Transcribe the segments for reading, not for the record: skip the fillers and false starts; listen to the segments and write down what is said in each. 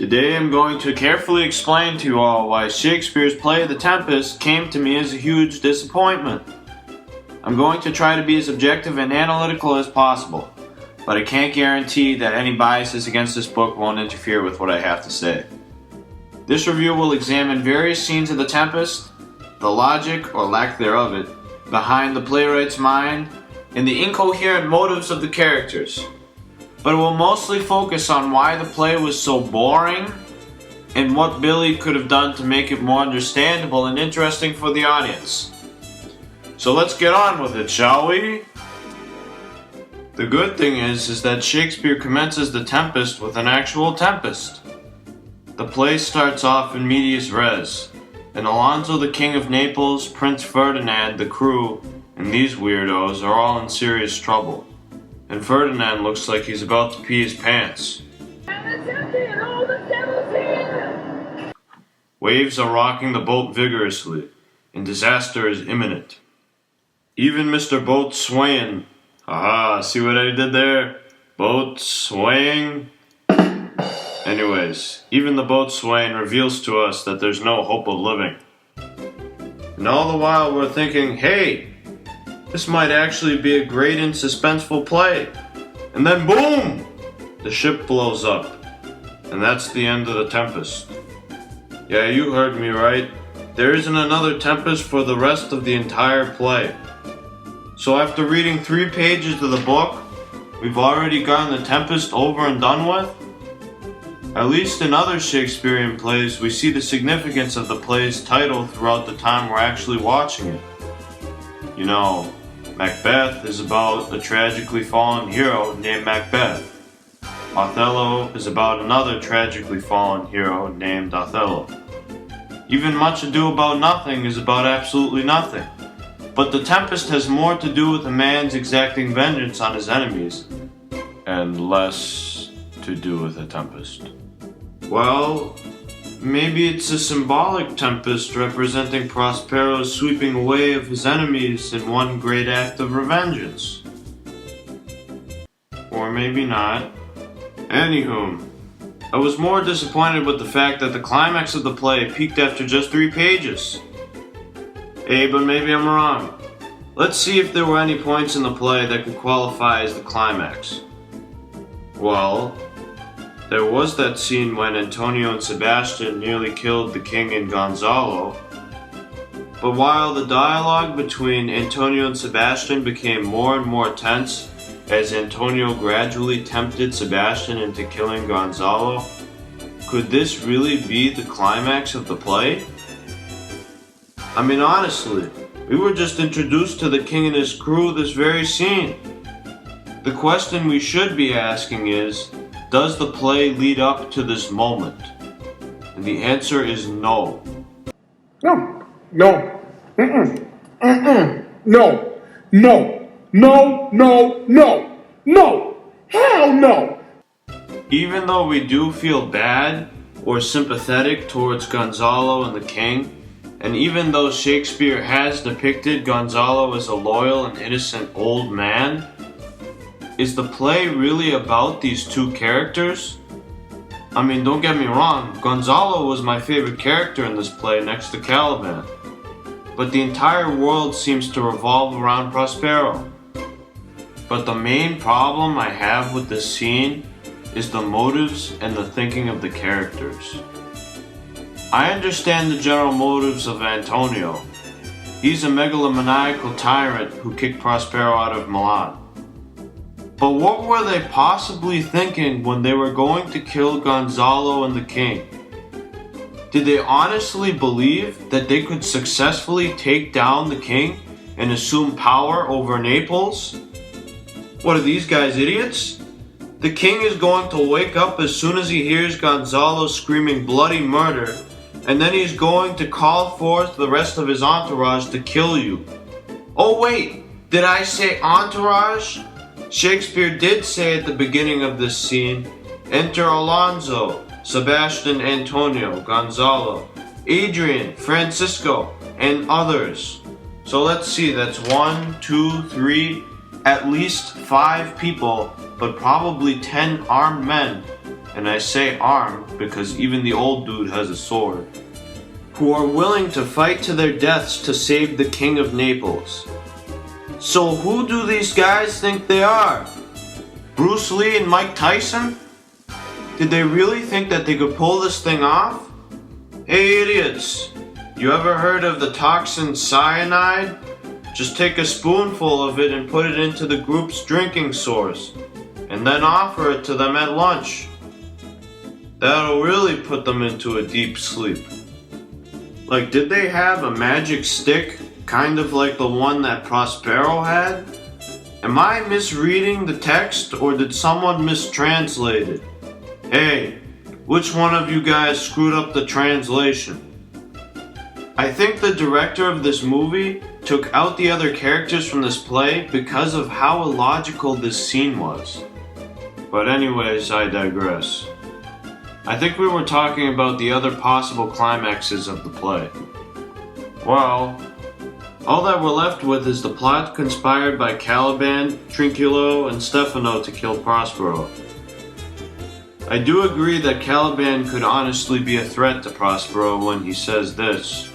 Today I'm going to carefully explain to you all why Shakespeare's play The Tempest came to me as a huge disappointment. I'm going to try to be as objective and analytical as possible, but I can't guarantee that any biases against this book won't interfere with what I have to say. This review will examine various scenes of The Tempest, the logic, or lack thereof it, behind the playwright's mind, and the incoherent motives of the characters. But it will mostly focus on why the play was so boring and what Billy could have done to make it more understandable and interesting for the audience. So let's get on with it, shall we? The good thing is that Shakespeare commences The Tempest with an actual tempest. The play starts off in medias res, and Alonso the King of Naples, Prince Ferdinand, the crew, and these weirdos are all in serious trouble. And Ferdinand looks like he's about to pee his pants. Waves are rocking the boat vigorously, and disaster is imminent. Even Mr. Boat swaying. Haha, see what I did there? Boat swaying. Anyways, even the boat swaying reveals to us that there's no hope of living. And all the while we're thinking, hey, this might actually be a great and suspenseful play. And then boom! The ship blows up. And that's the end of The Tempest. Yeah, you heard me right. There isn't another Tempest for the rest of the entire play. So after reading 3 pages of the book, we've already gotten The Tempest over and done with? At least in other Shakespearean plays, we see the significance of the play's title throughout the time we're actually watching it. You know, Macbeth is about a tragically fallen hero named Macbeth. Othello is about another tragically fallen hero named Othello. Even Much Ado About Nothing is about absolutely nothing. But The Tempest has more to do with a man's exacting vengeance on his enemies, and less to do with a tempest. Well, maybe it's a symbolic tempest representing Prospero's sweeping away of his enemies in one great act of revengeance. Or maybe not. Anywho, I was more disappointed with the fact that the climax of the play peaked after just 3 pages. Hey, but maybe I'm wrong. Let's see if there were any points in the play that could qualify as the climax. Well, there was that scene when Antonio and Sebastian nearly killed the king and Gonzalo. But while the dialogue between Antonio and Sebastian became more and more tense as Antonio gradually tempted Sebastian into killing Gonzalo, could this really be the climax of the play? I mean, honestly, we were just introduced to the king and his crew this very scene. The question we should be asking is, does the play lead up to this moment? And the answer is no. No. No. Mm-mm. Mm-mm. No. No. No. No. No. No. Hell no. Even though we do feel bad or sympathetic towards Gonzalo and the king, and even though Shakespeare has depicted Gonzalo as a loyal and innocent old man, is the play really about these 2 characters? I mean, don't get me wrong, Gonzalo was my favorite character in this play next to Caliban. But the entire world seems to revolve around Prospero. But the main problem I have with this scene is the motives and the thinking of the characters. I understand the general motives of Antonio. He's a megalomaniacal tyrant who kicked Prospero out of Milan. But what were they possibly thinking when they were going to kill Gonzalo and the king? Did they honestly believe that they could successfully take down the king and assume power over Naples? What are these guys, idiots? The king is going to wake up as soon as he hears Gonzalo screaming bloody murder, and then he's going to call forth the rest of his entourage to kill you. Oh wait, did I say entourage? Shakespeare did say at the beginning of this scene, enter Alonso, Sebastian, Antonio, Gonzalo, Adrian, Francisco, and others. So let's see, that's 1, 2, 3, at least 5 people, but probably 10 armed men and I say armed because even the old dude has a sword, who are willing to fight to their deaths to save the King of Naples. So who do these guys think they are? Bruce Lee and Mike Tyson? Did they really think that they could pull this thing off? Hey idiots, you ever heard of the toxin cyanide? Just take a spoonful of it and put it into the group's drinking source, and then offer it to them at lunch. That'll really put them into a deep sleep. Like, did they have a magic stick, kind of like the one that Prospero had? Am I misreading the text, or did someone mistranslate it? Hey, which one of you guys screwed up the translation? I think the director of this movie took out the other characters from this play because of how illogical this scene was. But anyways, I digress. I think we were talking about the other possible climaxes of the play. Well, all that we're left with is the plot conspired by Caliban, Trinculo, and Stefano to kill Prospero. I do agree that Caliban could honestly be a threat to Prospero when he says this.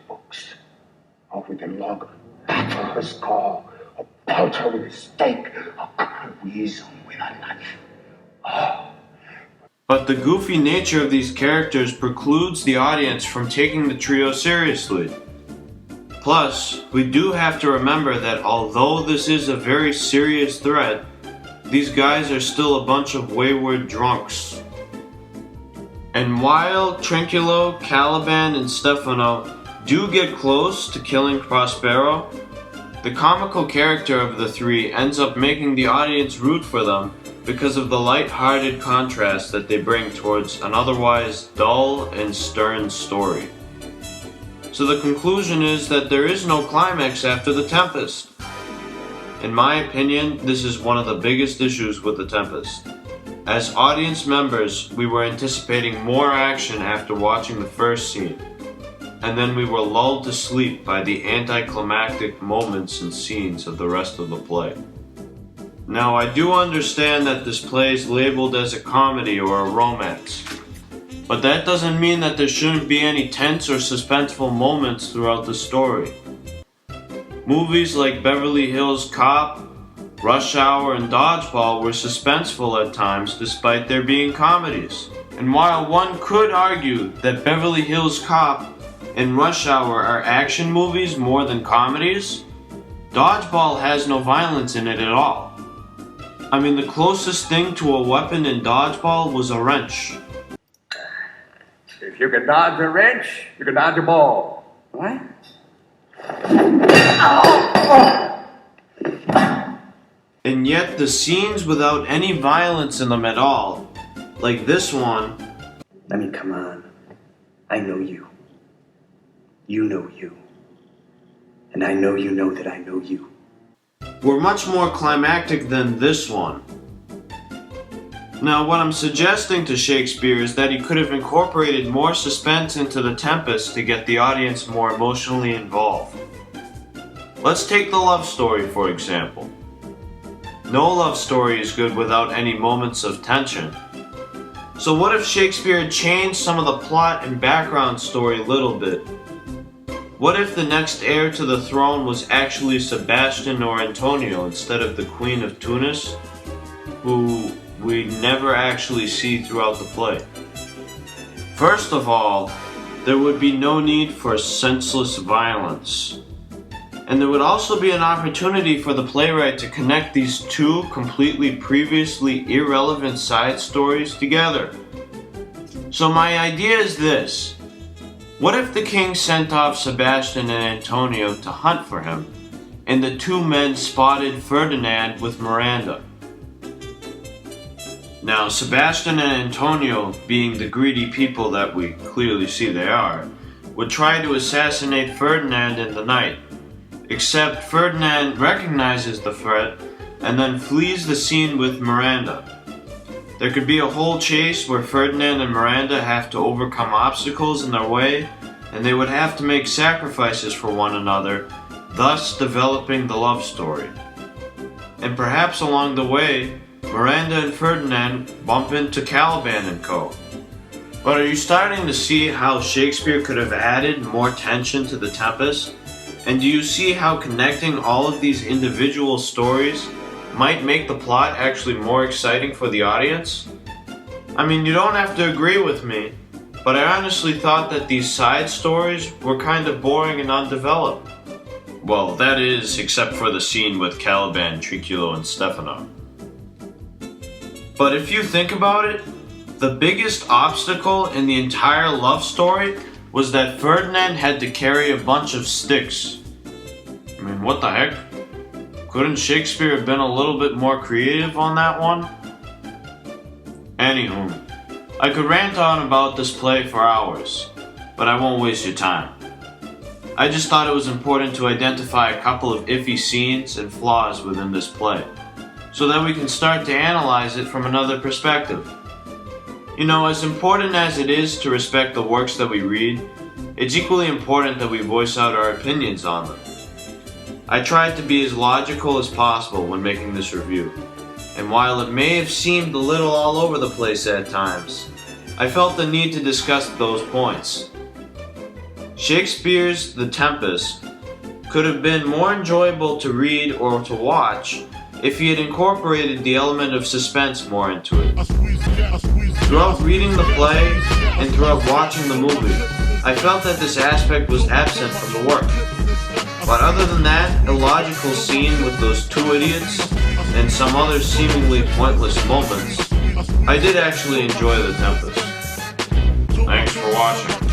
Books over the log, battle his call, a pelter with a stake, a weasel with a knife. Oh. But the goofy nature of these characters precludes the audience from taking the trio seriously. Plus, we do have to remember that although this is a very serious threat, these guys are still a bunch of wayward drunks. And while Trinculo, Caliban, and Stefano do get close to killing Prospero, the comical character of the three ends up making the audience root for them because of the light-hearted contrast that they bring towards an otherwise dull and stern story. So the conclusion is that there is no climax after the Tempest. In my opinion, this is one of the biggest issues with the Tempest. As audience members, we were anticipating more action after watching the first scene, and then we were lulled to sleep by the anticlimactic moments and scenes of the rest of the play. Now, I do understand that this play is labeled as a comedy or a romance, but that doesn't mean that there shouldn't be any tense or suspenseful moments throughout the story. Movies like Beverly Hills Cop, Rush Hour, and Dodgeball were suspenseful at times despite their being comedies. And while one could argue that Beverly Hills Cop and Rush Hour are action movies more than comedies, Dodgeball has no violence in it at all. I mean, the closest thing to a weapon in Dodgeball was a wrench. If you can dodge a wrench, you can dodge a ball. What? And yet the scenes without any violence in them at all, like this one. I mean, come on. I know you. You know you. And I know you know that I know you. Were much more climactic than this one. Now, what I'm suggesting to Shakespeare is that he could have incorporated more suspense into the Tempest to get the audience more emotionally involved. Let's take the love story, for example. No love story is good without any moments of tension. So what if Shakespeare had changed some of the plot and background story a little bit? What if the next heir to the throne was actually Sebastian or Antonio instead of the Queen of Tunis, who we never actually see throughout the play? First of all, there would be no need for senseless violence. And there would also be an opportunity for the playwright to connect these two completely previously irrelevant side stories together. So my idea is this. What if the king sent off Sebastian and Antonio to hunt for him, and the two men spotted Ferdinand with Miranda? Now, Sebastian and Antonio, being the greedy people that we clearly see they are, would try to assassinate Ferdinand in the night. Except Ferdinand recognizes the threat and then flees the scene with Miranda. There could be a whole chase where Ferdinand and Miranda have to overcome obstacles in their way, and they would have to make sacrifices for one another, thus developing the love story. And perhaps along the way, Miranda and Ferdinand bump into Caliban and co. But are you starting to see how Shakespeare could have added more tension to the Tempest? And do you see how connecting all of these individual stories might make the plot actually more exciting for the audience? I mean, you don't have to agree with me, but I honestly thought that these side stories were kind of boring and undeveloped. Well, that is, except for the scene with Caliban, Triculo, and Stefano. But if you think about it, the biggest obstacle in the entire love story was that Ferdinand had to carry a bunch of sticks. I mean, what the heck? Couldn't Shakespeare have been a little bit more creative on that one? Anywho, I could rant on about this play for hours, but I won't waste your time. I just thought it was important to identify a couple of iffy scenes and flaws within this play, so that we can start to analyze it from another perspective. You know, as important as it is to respect the works that we read, it's equally important that we voice out our opinions on them. I tried to be as logical as possible when making this review, and while it may have seemed a little all over the place at times, I felt the need to discuss those points. Shakespeare's The Tempest could have been more enjoyable to read or to watch if he had incorporated the element of suspense more into it. Throughout reading the play and throughout watching the movie, I felt that this aspect was absent from the work. But other than that illogical scene with those two idiots and some other seemingly pointless moments, I did actually enjoy The Tempest. Thanks for watching.